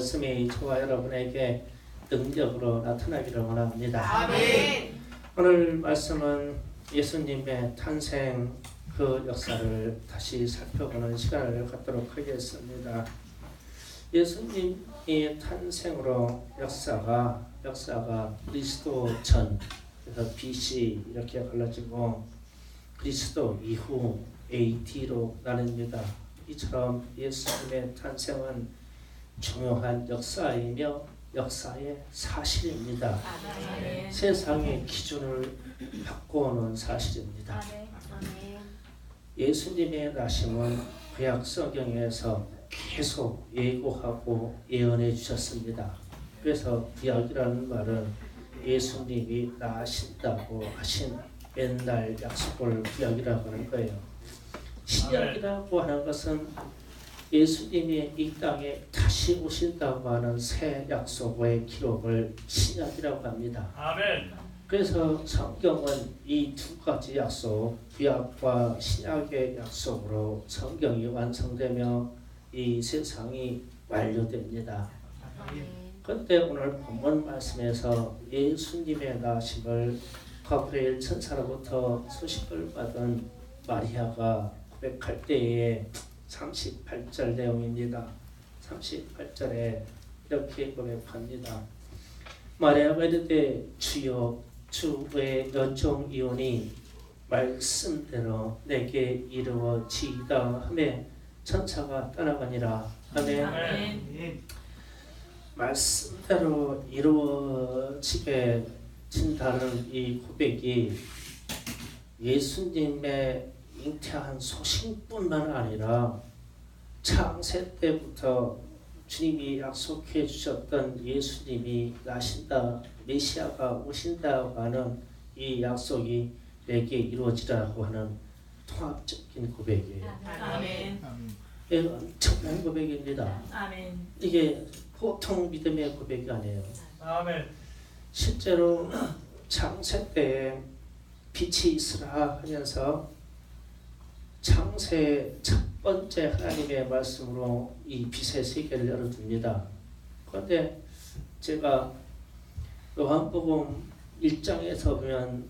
말씀이 저와 여러분에게 능력으로 나타나기를 원합니다. 아멘. 오늘 말씀은 예수님의 탄생 그 역사를 다시 살펴보는 시간을 갖도록 하겠습니다. 예수님의 탄생으로 역사가 그리스도 전, 그래서 BC 이렇게 갈라지고 그리스도 이후 AD로 나뉩니다. 이처럼 예수님의 탄생은 중요한 역사이며 역사의 사실입니다. 아멘. 세상의 기준을 바꿔오는 사실입니다. 예수님의 나심은 구약 성경에서 계속 예고하고 예언해 주셨습니다. 그래서 구약이라는 말은 예수님이 나신다고 하신 옛날 약속을 구약이라고 하는 거예요. 신약이라고 하는 것은 예수님이 이 땅에 다시 오신다고 하는 새 약속의 기록을 신약이라고 합니다. 아멘. 그래서 성경은 이 두 가지 약속, 구약과 신약의 약속으로 성경이 완성되며 이 세상이 완료됩니다. 그런데 오늘 본문 말씀에서 예수님의 나심을 가브리엘 천사로부터 소식을 받은 마리아가 고백할 때에 38절 내용입니다. 38절에 이렇게 고백합니다. 마리아가 이르되 주여 주의 여종이오니 말씀대로 내게 이루어지이다 하매 천사가 떠나가니라. 아멘. 아멘. 말씀대로 이루어지게 진다는 이 고백이 예수님의 잉태한 소식뿐만 아니라 창세 때부터 주님이 약속해 주셨던 예수님이 나신다, 메시아가 오신다고 하는 이 약속이 내게 이루어지라고 하는 통합적인 고백이에요. 아멘. 이게 엄청난 고백입니다. 아멘. 이게 보통 믿음의 고백이 아니에요. 아멘. 실제로 창세 때에 빛이 있으라 하면서 창세의 첫 번째 하나님의 말씀으로 이 빛의 세계를 열어줍니다. 그런데 제가 요한복음 1장에서 보면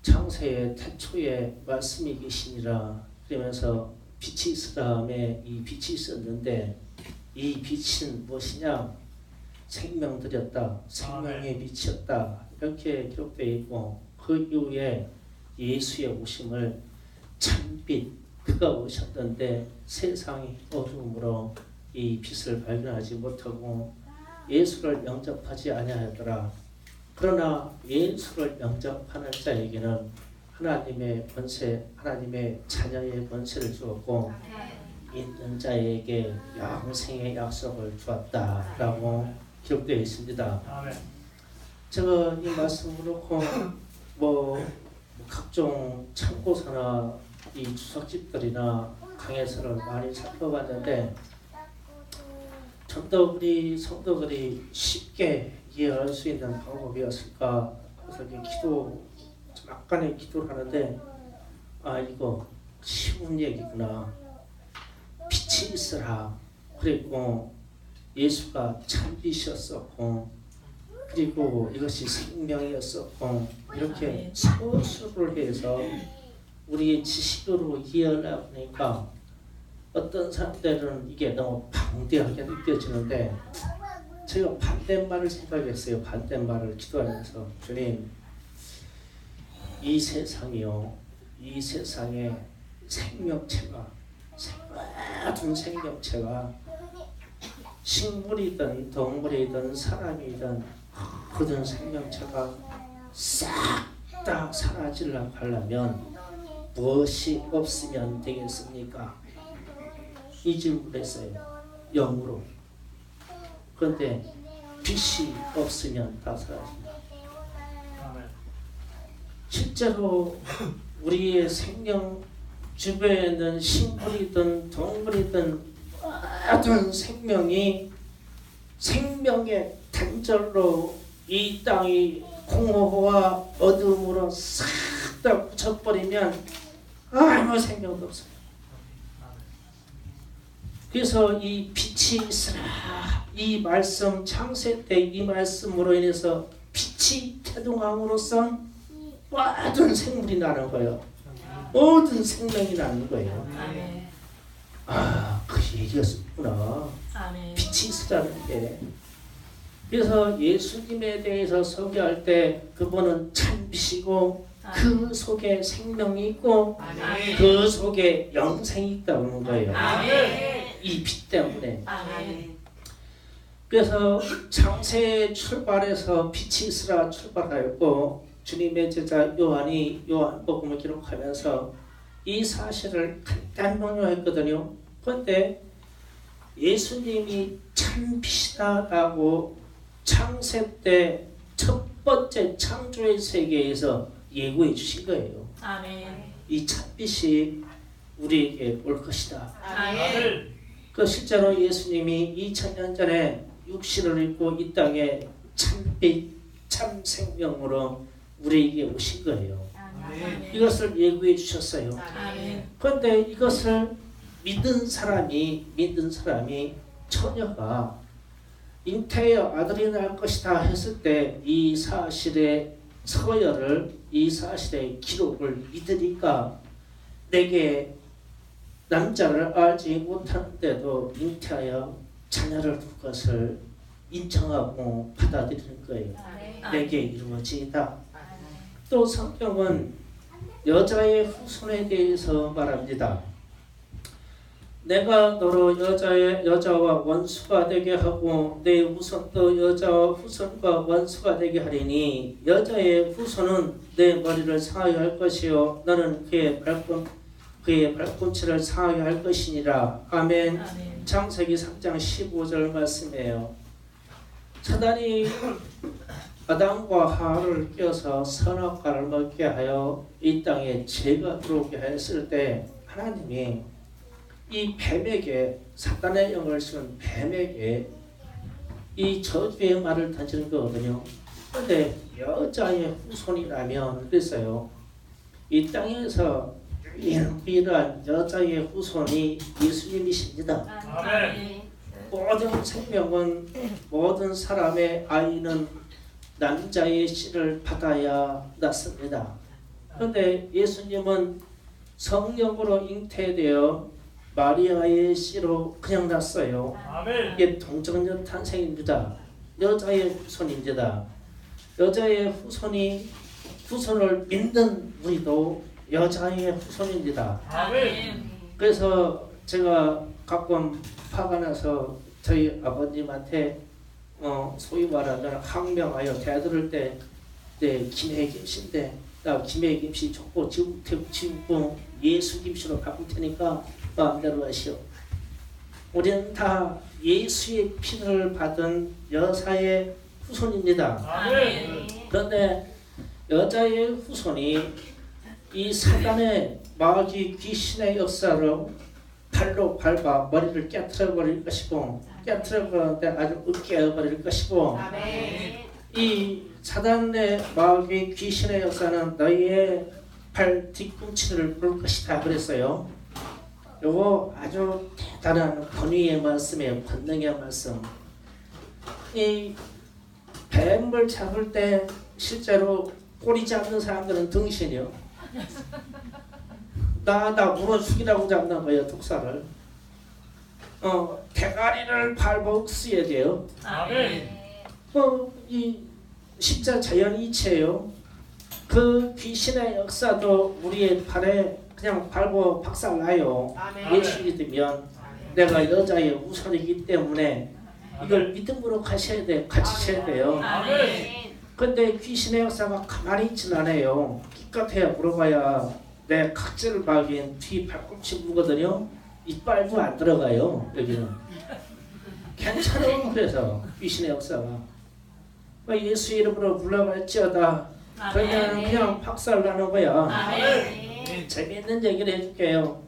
창세의 태초에 말씀이 계시니라 그러면서 빛이 있으라며 이 빛이 있었는데 이 빛은 무엇이냐? 생명들이었다. 생명의 빛이었다. 이렇게 기록되어 있고 그 이후에 예수의 오심을 참빛 그가 오셨던데 세상이 어두움으로 이 빛을 발견하지 못하고 예수를 영접하지 아니하였더라. 그러나 예수를 영접하는 자에게는 하나님의 권세, 하나님의 자녀의 권세를 주었고 있는 자에게 영생의 약속을 주었다라고 기록되어 있습니다. 아멘. 제가 이 말씀을 놓고 각종 참고서나 이 주석집들이나 강해서를 많이 살펴봤는데 좀 더 우리 성도들이 쉽게 이해할 수 있는 방법이었을까 그래서 좀 약간의 기도를 하는데 이거 쉬운 얘기구나. 빛이 있으라. 그리고 예수가 참빛이었었고 그리고 이것이 생명이었었고 이렇게 서술을 해서 우리의 지식으로 이해하려고 하니까 어떤 사람들은 이게 너무 방대하게 느껴지는데 제가 반대말을 생각했어요. 반대말을 기도하면서 주님 이 세상이요 이 세상에 생명체가 모든 생명체가 식물이든 동물이든 사람이든 모든 생명체가 싹 다 사라지려고 하려면 무엇이 없으면 되겠습니까? 이 질문을 했어요. 영으로. 그런데 빛이 없으면 다 사라진다. 아멘. 실제로 우리의 생명 주변에 있는 식물이든 동물이든 모든 생명이 생명의 단절로 이 땅이 공허와 어둠으로 싹 다 묻혀버리면 아무 생명도 없어요. 그래서 이 빛이 있으라 이 말씀 창세 때 이 말씀으로 인해서 빛이 태동함으로써 모든 생물이 나는 거예요. 모든 생명이 나는 거예요. 아멘. 그 얘기였구나. 아멘. 빛이 있으라는 게. 그래서 예수님에 대해서 소개할 때 그분은 참빛이고 그 속에 생명이 있고 아멘. 그 속에 영생이 있다는 거예요. 아멘. 이 빛 때문에. 아멘. 그래서 창세의 출발에서 빛이 있으라 출발하였고 주님의 제자 요한이 요한복음을 기록하면서 이 사실을 간단히 명료했거든요. 그런데 예수님이 참 빛이다라고 창세 때 첫 번째 창조의 세계에서 예고해 주신 거예요. 아멘. 이 참빛이 우리에게 올 것이다. 아멘. 그 실제로 예수님이 2000년 전에 육신을 입고 이 땅에 참빛, 참 생명으로 우리에게 오신 거예요. 아멘. 이것을 예고해 주셨어요. 아멘. 그런데 이것을 믿은 사람이 처녀가 잉태여 아들이 날 것이다 했을 때 이 사실의 서열을 이 사실의 기록을 믿으니까 내게 남자를 알지 못하는데도 잉태하여 자녀를 둘 것을 인정하고 받아들이는 거예요. 내게 이루어지이다. 또 성경은 여자의 후손에 대해서 말합니다. 내가 너로 여자와 원수가 되게 하고 내 후손도 여자와 후손과 원수가 되게 하리니 여자의 후손은 내 머리를 상하여 할 것이요 너는 그의 발꿈치를 상하여 할 것이니라. 아멘. 아멘. 창세기 3장 15절 말씀이에요. 사단이 아담과 하와를 껴서 선악과를 먹게 하여 이 땅에 죄가 들어오게 했을 때 하나님이 이 뱀에게 사단의 영을 쓴 뱀에게 이 저주의 말을 던지는 거거든요. 그런데 여자의 후손이라면 그랬어요. 이 땅에서 유일한 여자의 후손이 예수님이십니다. 아멘. 모든 생명은 모든 사람의 아이는 남자의 씨를 받아야 낳습니다. 그런데 예수님은 성령으로 잉태되어 마리아의 씨로 그냥 낳았어요. 아멘. 이게 동정녀 탄생입니다. 여자의 후손입니다. 여자의 후손을 믿는 우리도 여자의 후손입니다. 아멘. 그래서 제가 가끔 화가 나서 저희 아버님한테 소위 말하면 항명하여 대들을 때 김해 김씨인데 나 김해 김씨 좋고 지우고 예수 김씨로 바꿀 테니까 마음대로 하시오. 우리는 다 예수의 피를 받은 여자의 후손입니다. 아멘. 그런데 여자의 후손이 이 사단의 마귀 귀신의 역사로 발로 밟아 머리를 깨트려 버릴 것이고 깨트려 버리는데 아주 으깨어 버릴 것이고 이 사단의 마귀 귀신의 역사는 너희의 발 뒤꿈치를 물 것이다 그랬어요. 요거 아주 대단한 권위의 말씀이에요. 권능의 말씀. 이 뱀을 잡을 때 실제로 꼬리 잡는 사람들은 등신이요. 나 물어 죽이라고 잡는 거예요. 독사를. 대가리를 밟아 쓰야 돼요. 아멘. 이 십자 자연이체예요. 그 귀신의 역사도 우리의 발에 그냥 밟아 박살나요. 예수 믿으면 내가 여자의 우선이기 때문에 이걸 믿음으로 가셔야 돼. 같이셔야 돼요. 아멘. 근데 귀신의 역사가 가만히 있진 않아요. 기껏해야 물어봐야 내 각질을 막인 뒤 발꿈치 무거든요. 이빨도 안 들어가요. 여기는. 괜찮아요. 그래서 귀신의 역사가. 예수 이름으로 물러갈지어다. 그러면 그냥 박살나는 거야. 아멘. 재미있는 얘기를 해줄게요.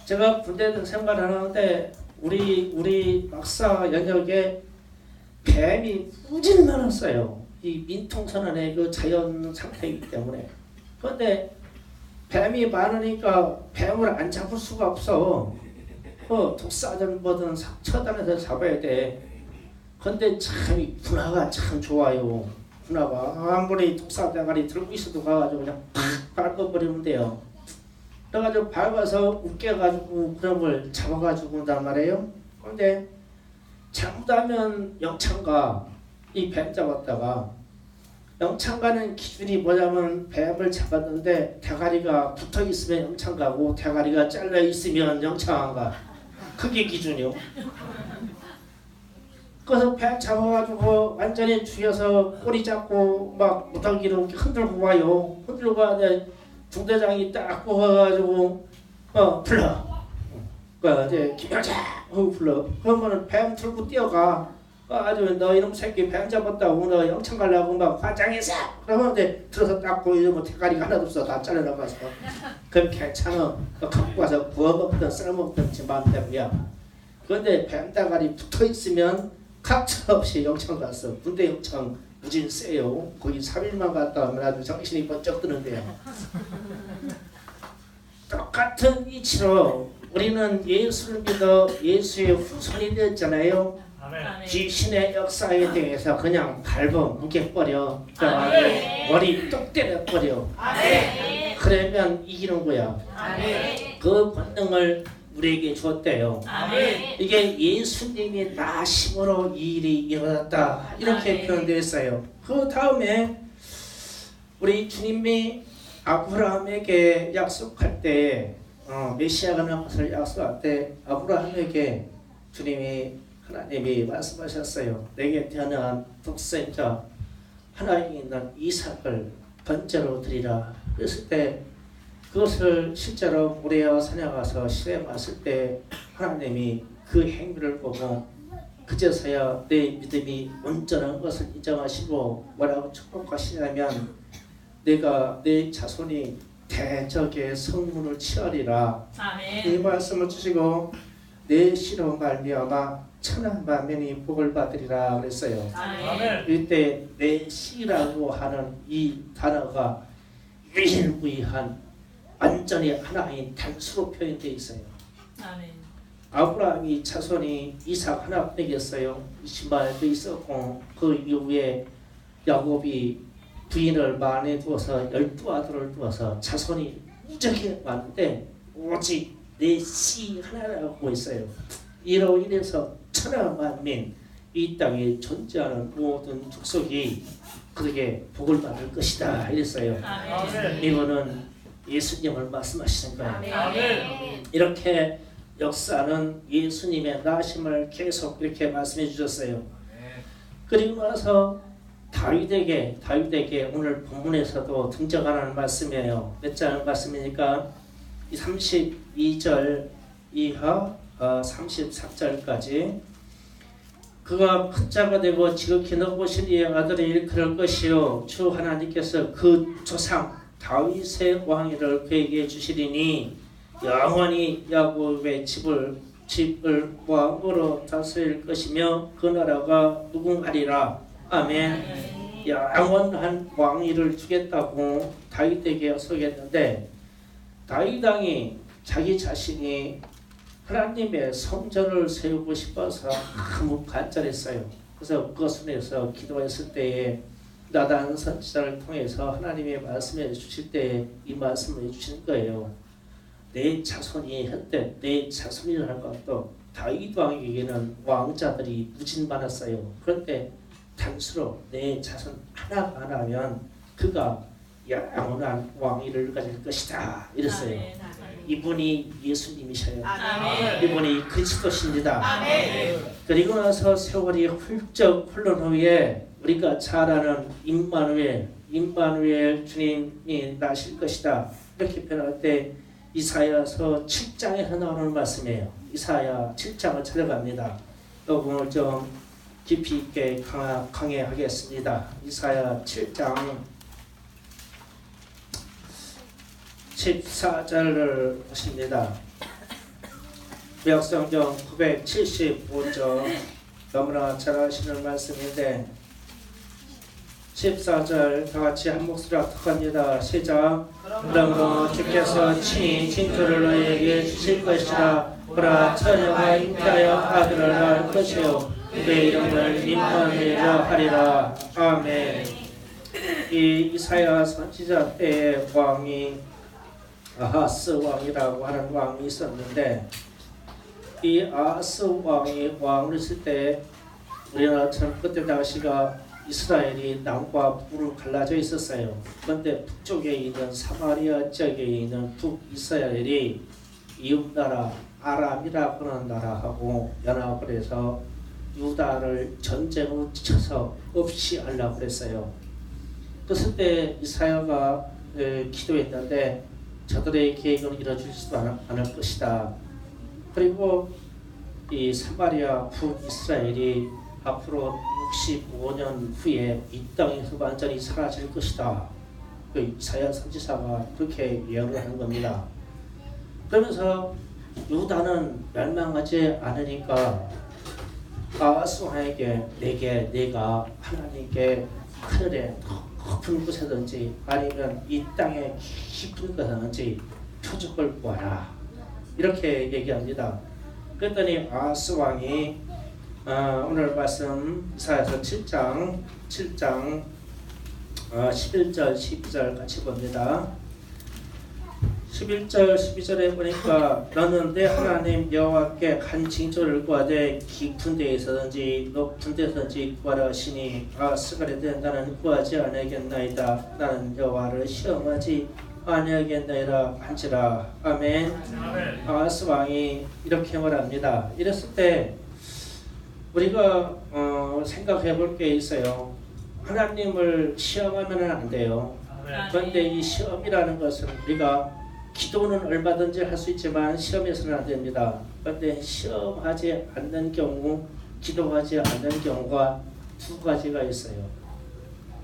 제가 군대 생활하는데 우리 막사 연역에 뱀이 무지히 많았어요. 이 민통선언의 그 자연 상태이기 때문에. 그런데 뱀이 많으니까 뱀을 안 잡을 수가 없어. 독사든 뭐든 처단해서 잡아야 돼. 근데 참 이 군화가 참 좋아요. 군화가 아무리 독사 대가리 들고 있어도 가가지고 그냥 팍 밟아버리면 돼요. 그래가지고 밟아서 웃겨가지고 그놈을 잡아가지고 온단 말이에요. 근데 잘못하면 영창가 이 뱀 잡았다가 영창가는 기준이 뭐냐면 뱀을 잡았는데 대가리가 붙어있으면 영창가고 대가리가 잘려있으면 영창가. 그게 기준이요. 그래서 뱀 잡아가지고 완전히 죽여서 꼬리 잡고 막 무더기로 흔들고 와요. 흔들고 와야 중대장이 딱 뽑아가지고 불러. 이제 김여자 불러. 그러면은 뱀 들고 뛰어가. 아주 너 이놈 새끼 뱀 잡았다고 너 영창 가려고 막 화장해서 그러면 이제 들어서 닦고 이러면 대가리가 하나도 없어. 다 잘라나가서. 그럼 괜찮아. 갖고 와서 구워 먹든 썰어 먹든 지 마음대로야. 그런데 뱀 대가리 붙어 있으면 각처 없이 영창 갔어. 군대 영창 무진 세요. 거기 3일만 갔다 오면 아주 정신이 번쩍 드는데요. 똑같은 이치로 우리는 예수를 믿어 예수의 후손이 되었잖아요. 아멘. 귀신의 역사에 대해서 그냥 밟아 뭉개버려. 아멘. 머리 똑 때려버려. 아멘. 그러면 이기는 거야. 아멘. 그 권능을 우리에게 줬대요. 아멘. 이게 예수님이 나심으로 이 일이 일어났다 이렇게 아멘. 표현되어 있어요. 그 다음에 우리 주님이 아브라함에게 약속할 때 메시아가 나올 것을 약속할 때 아브라함에게 하나님이 말씀하셨어요. 내게 태어난 독생자 하나님이 있는 이삭을 번제로 드리라. 그랬을 때 그것을 실제로 모리아 산에 가서 실행했을 때 하나님이 그 행위를 보고 그제서야 내 믿음이 온전한 것을 인정하시고 뭐라고 축복하시냐면 내가 내 자손이 대적의 성문을 취하리라. 아멘. 이 말씀을 주시고 내 씨로 말미암아 천한 만민이 복을 받으리라 그랬어요. 아멘. 이때 내 씨라고 하는 이 단어가 유일무이한 완전히 하나인 단수로 표현되어 있어요. 아멘. 아브라함이 자손이 이삭 하나뿐이겠어요. 이스마엘도 있었고 그 이후에 야곱이 부인을 만에 두어서 12아들을 두어서 자손이 무지하게 많은데 오직 내 씨 하나라고 있어요. 이로 인해서 천하만민 이 땅에 존재하는 모든 족속이 그에게 복을 받을 것이다 이랬어요. 아멘. 이거는 예수님을 말씀하시는 거예요. 아멘. 이렇게 역사는 예수님의 나심을 계속 이렇게 말씀해 주셨어요. 그리고 나서 다윗에게 오늘 본문에서도 등장하는 말씀이에요. 몇 장 말씀이니까 32절 이하 33절까지 그가 큰 자가 되고 지극히 높으신 이의 아들이 일컬을 것이요 주 하나님께서 그 조상 다윗의 왕위를 그에게 주시리니 영원히 야곱의 집을 왕으로 다스릴 것이며 그 나라가 무궁하리라. 아멘. 영원한 왕위를 주겠다고 다윗에게 약속했는데 다윗 왕이 자기 자신이 하나님의 성전을 세우고 싶어서 너무 간절했어요. 그래서 그것을 위해서 기도했을 때에 나단 선지자를 통해서 하나님의 말씀해 주실 때 이 말씀을 해주시는 거예요. 내 자손이 현대 내 자손이라는 것도 다윗 왕에게는 왕자들이 무진 많았어요. 그런데 단수로 내 자손 하나면 그가 영원한 왕위를 가질 것이다 이랬어요. 이분이 예수님이셔요. 아멘. 이분이 그리스도십니다. 아멘. 그리고 나서 세월이 훌쩍 흐른 후에 우리가 잘 아는 임마누엘 주님이 나실 것이다 이렇게 표현할 때 이사야서 7장에서 나오는 말씀이에요. 이사야 7장을 찾아갑니다. 또 오늘 좀 깊이 있게 강해하겠습니다. 이사야 7장 14절을 보십니다. 구약성경 975쪽 너무나 잘 아시는 말씀인데 14절 다같이 한 목소리 합독합니다. 시작. 그러므로 주께서 친히 징표를 너희에게 주실 것이라 보라 처녀가 잉태하여 아들을 낳을 것이요 그의 이름을 임마누엘이라 하리라. 아멘. 이 이사야 선지자 때의 왕이 아하스 왕이라고 하는 왕이 있었는데, 이 아하스 왕이 왕을 했을 때 우리나라처럼 그때 당시가 이스라엘이 남과 북으로 갈라져 있었어요. 그런데 북쪽에 있는 사마리아 지역에 있는 북이스라엘이 이웃나라 아람이라고 하는 나라하고 연합을 해서 유다를 전쟁으로 쳐서 없이 하려고 했어요. 그랬을 때 이사야가 기도했는데 저들의 계획은 이루어지지도 않을 것이다. 그리고 이 사마리아 북이스라엘이 앞으로 65년 후에 이 땅에서 완전히 사라질 것이다. 그 이사야 선지자가 그렇게 예언을 하는 겁니다. 그러면서 유다는 멸망하지 않으니까 아하스 왕에게 내가 하나님께 하늘에 높은 곳에든지 아니면 이 땅의 깊은 곳에든지 표적을 구하라, 이렇게 얘기합니다. 그랬더니 아하스 왕이 오늘 말씀 이사야서 7장 11절 12절 같이 봅니다. 11절 12절에 보니까 너는 내 하나님 여호와께 한 징조를 구하되 깊은 데에서든지 높은 데서든지 구하라 하시니 아하스가 이르되 나는 구하지 아니하겠나이다. 나는 여호와를 시험하지 아니하겠나이다 한지라. 아멘. 아하스 왕이 이렇게 말합니다. 이랬을 때 우리가 생각해 볼 게 있어요. 하나님을 시험하면 안 돼요. 그런데 이 시험이라는 것은 우리가 기도는 얼마든지 할 수 있지만 시험에서는 안 됩니다. 그런데 시험하지 않는 경우, 기도하지 않는 경우가 두 가지가 있어요.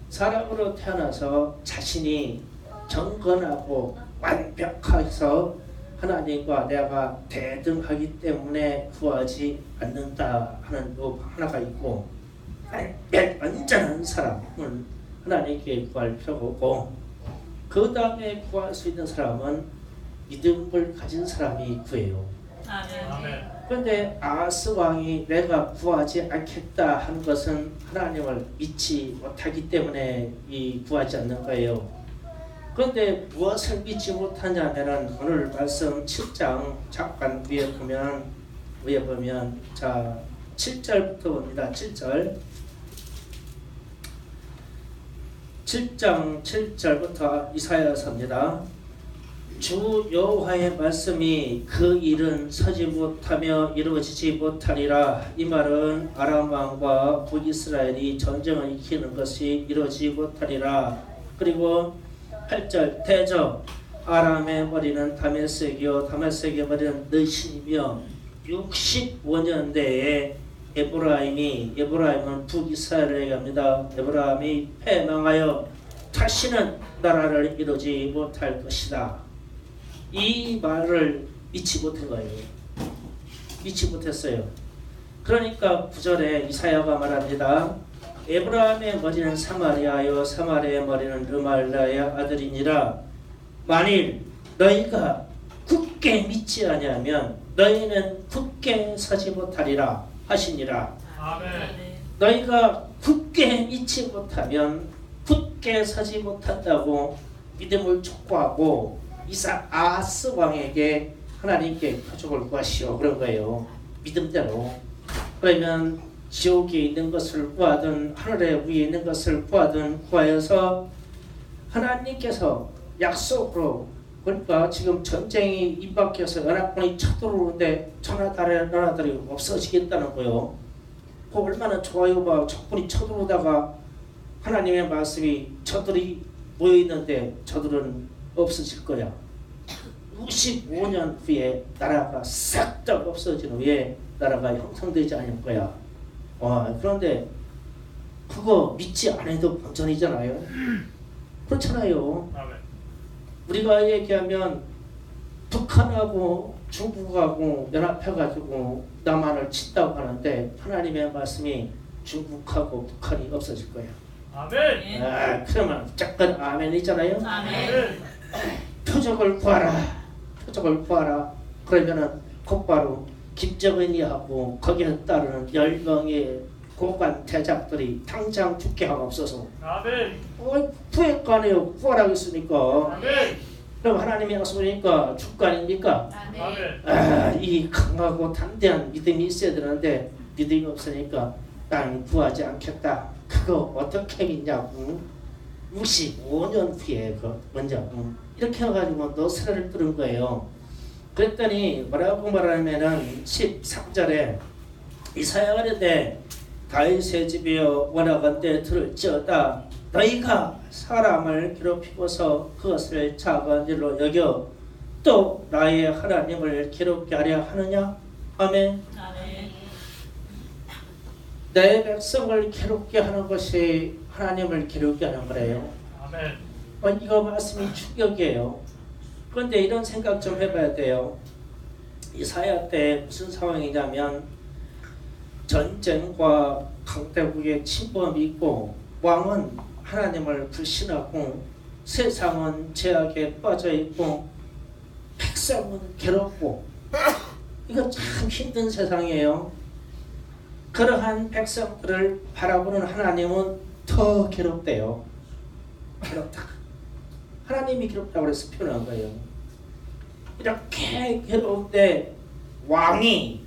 사람으로 태어나서 자신이 정건하고 완벽해서 하나님과 내가 대등하기 때문에 구하지 않는다 하는 거 하나가 있고, 완전한 사람은 하나님께 구할 필요가 없고, 그 다음에 구할 수 있는 사람은 믿음을 가진 사람이 구해요. 아멘. 그런데 아하스 왕이 내가 구하지 않겠다 한 것은 하나님을 믿지 못하기 때문에 구하지 않는 거예요. 그런데 무엇을 믿지 못하냐면은 오늘 말씀 7장 잠깐 위에 보면 자 7절부터 봅니다. 7장 7절부터 이사야서입니다. 주 여호와의 말씀이 그 일은 서지 못하며 이루어지지 못하리라. 이 말은 아람 왕과 북이스라엘이 전쟁을 일으키는 것이 이루어지지 못하리라. 그리고 8절 대저 아람의 머리는 다메섹이요 다메섹의 머리는 느신이며 65년 내에 에브라임은 북이스라엘에게 합니다. 에브라임이 패망하여 다시는 나라를 이루지 못할 것이다. 이 말을 믿지 못한 거예요. 믿지 못했어요. 그러니까 9절에 이사야가 말합니다. 에브라임의 머리는 사마리아요 사마리아의 머리는 르말라의 아들이니라. 만일 너희가 굳게 믿지 아니하면 너희는 굳게 서지 못하리라 하시니라. 아멘. 너희가 굳게 믿지 못하면 굳게 서지 못한다고 믿음을 촉구하고 아하스 왕에게 하나님께 표적을 구하시오 그런 거예요. 믿음대로. 그러면 지옥에 있는 것을 구하든 하늘에 위에 있는 것을 구하든 구하여서 하나님께서 약속으로, 그러니까 지금 전쟁이 임박해서 연합군이 쳐들어오는데 나라들이 없어지겠다는 거예요. 그 얼마나 좋아요. 봐. 적군이 쳐들어오다가 하나님의 말씀이 저들이 모여있는데 저들은 없어질 거야. 65년 후에 나라가 싹 다 없어진 후에 나라가 형성되지 않을 거야. 그런데 그거 믿지 않아도 본전이잖아요. 그렇잖아요. 우리가 얘기하면 북한하고 중국하고 연합해가지고 남한을 친다고 하는데 하나님의 말씀이 중국하고 북한이 없어질 거예요. 아멘. 그러면 잠깐 아멘이잖아요. 아멘. 표적을 구하라. 그러면은 곧바로 김정은이하고 거기에 따르는 10명의 고관 대작들이 당장 죽게 하옵소서. 아멘. 구할 거 아니에요. 구하라겠습니까? 아멘. 그럼 하나님이 약속하니까 죽을 거 아닙니까? 아멘. 이 강하고 담대한 믿음이 있어야 되는데 믿음이 없으니까 난 구하지 않겠다. 그거 어떻게 믿냐고. 65년 후에 먼저 이렇게 해가지고 노새를 뚫은 거예요. 그랬더니 뭐라고 말하냐면은 13절에 이사야가 이르되 다윗의 집이여 원하건대 들을지어다. 너희가 사람을 괴롭히고서 그것을 작은 일로 여겨 또 나의 하나님을 괴롭게 하려 하느냐? 아멘. 내 백성을 괴롭게 하는 것이 하나님을 괴롭게 하는 거래요. 아멘. 이거 말씀이 충격이에요. 그런데 이런 생각 좀 해봐야 돼요. 이사야 때 무슨 상황이냐면 전쟁과 강대국의 침범이 있고 왕은 하나님을 불신하고 세상은 죄악에 빠져 있고 백성은 괴롭고 이거 참 힘든 세상이에요. 그러한 백성들을 바라보는 하나님은 더 괴롭대요. 괴롭다. 하나님이 괴롭다고 그래서 표현한 거예요. 이렇게 괴로운데 왕이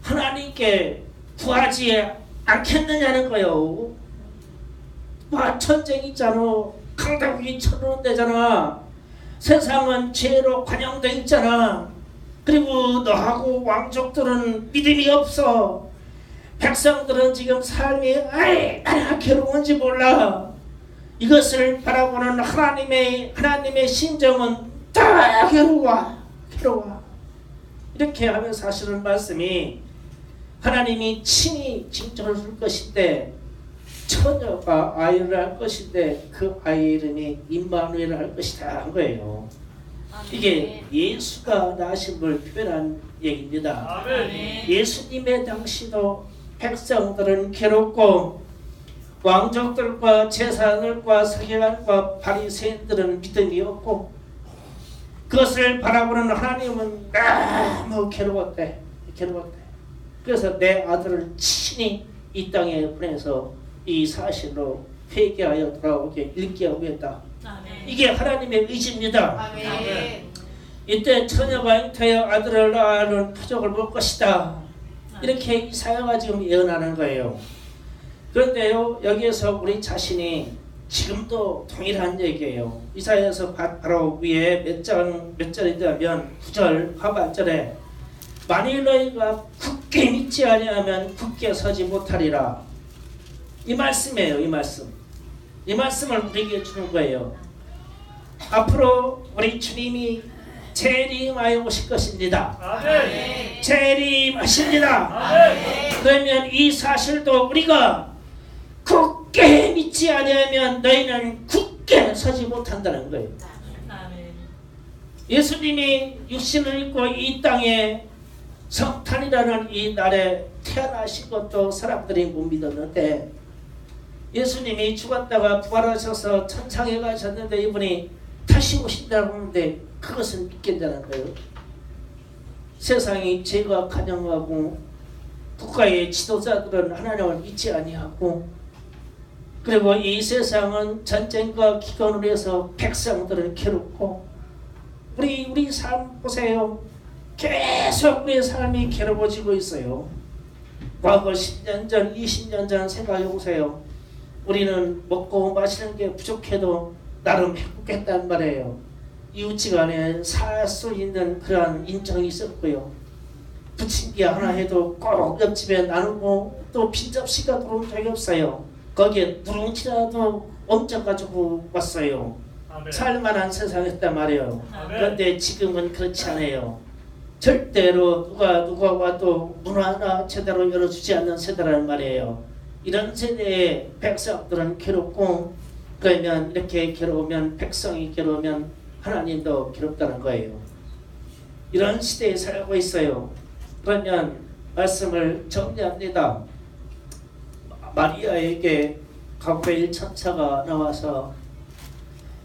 하나님께 구하지 않겠느냐는 거예요. 전쟁이 있잖아. 강대국이 쳐드는 데잖아. 세상은 죄로 관영돼 있잖아. 그리고 너하고 왕족들은 믿음이 없어. 백성들은 지금 삶이 얼마나 괴로운지 몰라. 이것을 바라보는 하나님의 심정은 다 괴로워. 이렇게 하면 사실은 말씀이 하나님이 친히 징조를 줄 것인데 처녀가 아이를 할 것인데 그 아이 이름이 임마누엘을 할 것이다 한 거예요. 이게 예수가 나신 걸 표현한 얘기입니다. 아멘. 예수님의 당시도 백성들은 괴롭고 왕족들과 제사장들과 서기관과 바리새인들은 믿음이 없고 그것을 바라보는 하나님은 너무 괴로웠대. 그래서 내 아들을 친히 이 땅에 보내서 이 사실로 회개하여 돌아오게 일깨우고 했다. 이게 하나님의 의지입니다. 아멘. 이때 처녀가 잉태하여 아들을 낳는 표적을 볼 것이다. 이렇게 이사야가 지금 예언하는 거예요. 그런데요, 여기에서 우리 자신이 지금도 동일한 얘기예요. 이사야에서 바로 위에 몇 절이냐면 9절 하반절에 만일 너희가 굳게 믿지 아니하면 굳게 서지 못하리라. 이 말씀이에요. 이 말씀을 우리에게 주는 거예요. 앞으로 우리 주님이 재림하여 오실 것입니다. 아멘. 재림하십니다. 아멘. 그러면 이 사실도 우리가 굳게 믿지 아니하면 너희는 굳게 서지 못한다는 거예요. 예수님이 육신을 입고 이 땅에 성탄이라는 이 날에 태어나신 것도 사람들이 못 믿었는데 예수님이 죽었다가 부활하셔서 천상에 가셨는데 이분이 다시 오신다고 하는데 그것은 믿겠다는 거예요. 세상이 죄가 간영하고 국가의 지도자들은 하나님을 믿지 아니하고 그리고 이 세상은 전쟁과 기근으로 해서 백성들을 괴롭고 우리 삶 보세요. 계속 우리의 삶이 괴로워지고 있어요. 과거 10년 전, 20년 전 생각해 보세요. 우리는 먹고 마시는 게 부족해도 나름 행복했단 말이에요. 이웃지간에 살 수 있는 그런 인정이 있었고요. 부침개 하나 해도 꼭 옆집에 나누고 또 빈접시가 들어온 적이 없어요. 거기에 누룽지라도 얹어가지고 왔어요. 아멘. 살만한 세상이었단 말이에요. 아멘. 그런데 지금은 그렇지 않아요. 절대로 누가 와도 문 하나 제대로 열어주지 않는 세대라는 말이에요. 이런 세대의 백성들은 괴롭고 그러면 이렇게 괴로우면 백성이 괴로우면 하나님도 괴롭다는 거예요. 이런 시대에 살고 있어요. 그러면 말씀을 정리합니다. 마리아에게 가브리엘 천사가 나와서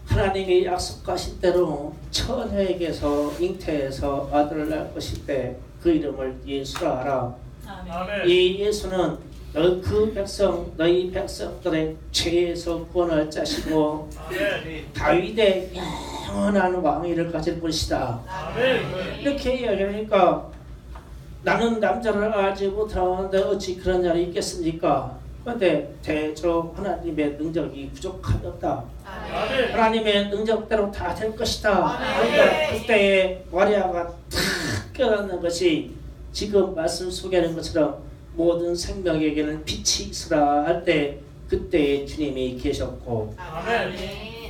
하나님이 약속하신 대로 처녀에게서 잉태해서 아들을 낳을 것일 때 그 이름을 예수라 하라. 아멘. 이 예수는 너희 백성들의 죄에서 구원할 자시고 아멘. 다윗의 영원한 왕위를 가질 것이다. 아멘. 이렇게 이야기하니까 나는 남자를 알지 못하는데 어찌 그런 자리 있겠습니까? 그런데 대저 하나님의 능력이 부족하였다. 아멘. 하나님의 능력대로 다 될 것이다. 아멘. 그러니까 그때의 마리아가 탁 깨닫는 것이 지금 말씀 소개하는 것처럼 모든 생명에게는 빛이 있으라 할 때 그때의 주님이 계셨고, 아멘.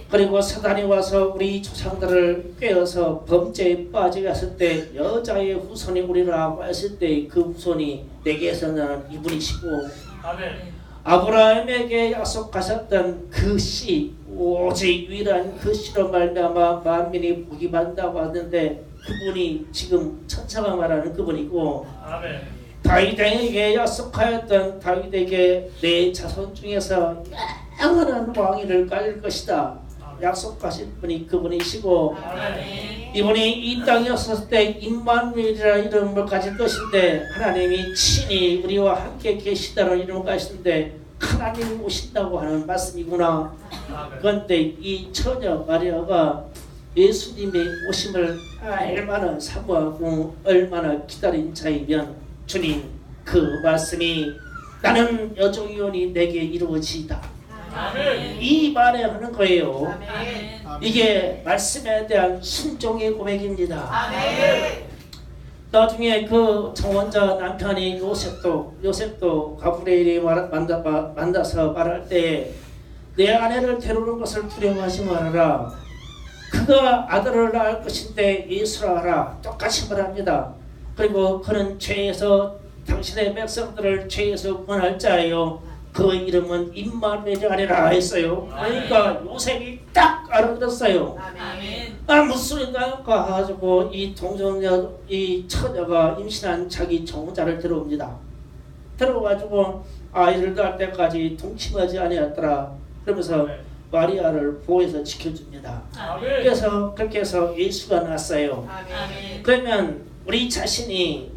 그리고 사단이 와서 우리 조상들을 꿰어서 범죄에 빠지게 했을 때 여자의 후손이 우리라고 했을 때 그 후손이 내게서는 이분이시고, 아멘. 아브라함에게 약속하셨던 그 씨, 오직 유일한 그 씨로 말미암아 만민이 복이 받는다고 하는데 그분이 지금 천사가 말하는 그분이고, 아멘. 다윗에게 약속하였던 다윗에게 내 자손 중에서 영원한 왕위를 가질 것이다. 약속하신 분이 그분이시고, 아멘. 이분이 이 땅에 없었을 때 임마누엘이라는 이름을 가질 것인데 하나님이 친히 우리와 함께 계시다는 이름을 가시는데 하나님이 오신다고 하는 말씀이구나. 그런데 이 처녀 마리아가 예수님의 오심을 얼마나 사모하고 얼마나 기다린 자이면 주님 그 말씀이 나는 여종이오니 내게 이루어지이다. 아멘. 이 말에 하는 거예요. 아멘. 이게 말씀에 대한 순종의 고백입니다. 아멘. 나중에 그 정원자 남편이 요셉도 가브리엘이 만나서 말할 때 내 아내를 데려오는 것을 두려워하지 말아라. 그가 아들을 낳을 것인데 예수라 하라. 똑같이 말합니다. 그리고 그는 죄에서 당신의 백성들을 죄에서 구원할 자예요. 그 이름은 임마누엘이 아니라 했어요. 그러니까 요셉이 딱 알아들었어요. 아멘. 무슨 소리인가 가지고 이 처녀가 임신한 자기 정자를 들어옵니다. 들어가지고 아이를 낳을 때까지 동침하지 아니었더라. 그러면서 마리아를 보호해서 지켜줍니다. 아멘. 그래서 그렇게 해서 예수가 났어요. 아멘. 그러면 우리 자신이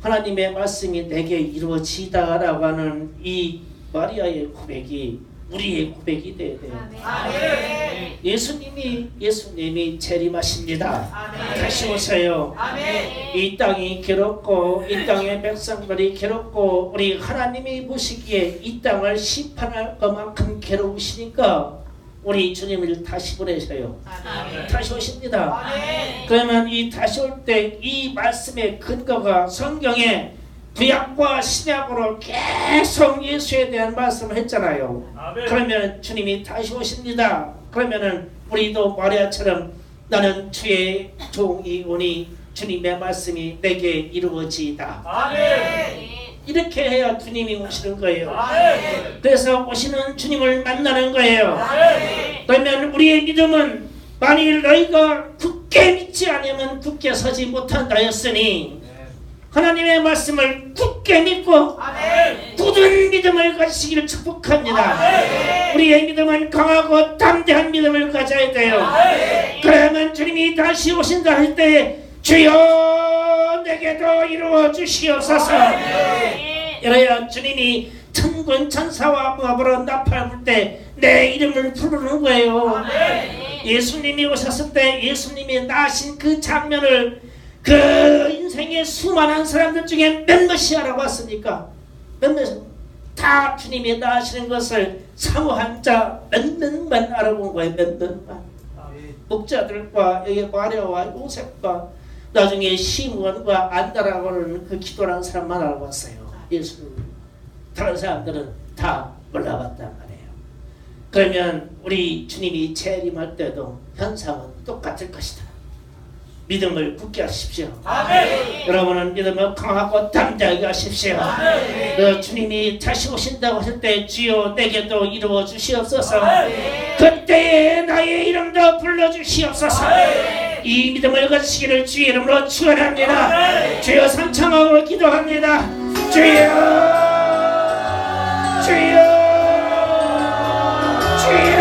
하나님의 말씀이 내게 이루어지다라고 하는 이 마리아의 고백이 우리의 고백이 돼야 돼요. 아멘. 예수님이 재림하십니다. 아멘. 다시 오세요. 아멘. 이 땅이 괴롭고 이 땅의 백성들이 괴롭고 우리 하나님이 보시기에 이 땅을 심판할 것만큼 괴로우시니까 우리 주님을 다시 보내셔요. 아멘. 다시 오십니다. 아멘. 그러면 이 다시 올 때 이 말씀의 근거가 성경에 구약과 신약으로 계속 예수에 대한 말씀을 했잖아요. 아멘. 그러면 주님이 다시 오십니다. 그러면은 우리도 마리아처럼 나는 주의 종이 오니 주님의 말씀이 내게 이루어지이다. 아멘. 이렇게 해야 주님이 오시는 거예요. 아멘. 그래서 오시는 주님을 만나는 거예요. 아멘. 그러면 우리의 믿음은 만일 너희가 굳게 믿지 않으면 굳게 서지 못한다였으니 하나님의 말씀을 굳게 믿고 아멘. 굳은 믿음을 가지시기를 축복합니다. 아멘. 우리의 믿음은 강하고 담대한 믿음을 가져야 돼요. 아멘. 그러면 주님이 다시 오신다 할 때 주여 내게도 이루어 주시옵소서. 이래야 주님이 천군 천사와 무합으로 나팔 불 때 내 이름을 부르는 거예요. 예수님이 오셨을 때 예수님이 나신 그 장면을 그 인생의 수많은 사람들 중에 몇몇이 알아봤습니까? 몇몇 다 주님이 나시는 것을 사모한 자 몇몇만 알아본 거예요. 몇몇만. 목자들과 여기 마리아와 요셉과 나중에 시므온과 안다라고는 그 기도하는 사람만 알아봤어요. 예수를. 다른 사람들은 다 몰라봤단 말이에요. 그러면 우리 주님이 재림할 때도 현상은 똑같을 것이다. 믿음을 굳게 하십시오. 아멘. 여러분은 믿음을 강하고 담대하게 하십시오. 아멘. 그 주님이 다시 오신다고 하실 때 주여 내게도 이루어 주시옵소서. 아멘. 그때에 나의 이름도 불러 주시옵소서. 아멘. 이 믿음을 가지시기를 주의 이름으로 축원합니다. 아멘. 주여 삼창하고 기도합니다. 주여 주여 주여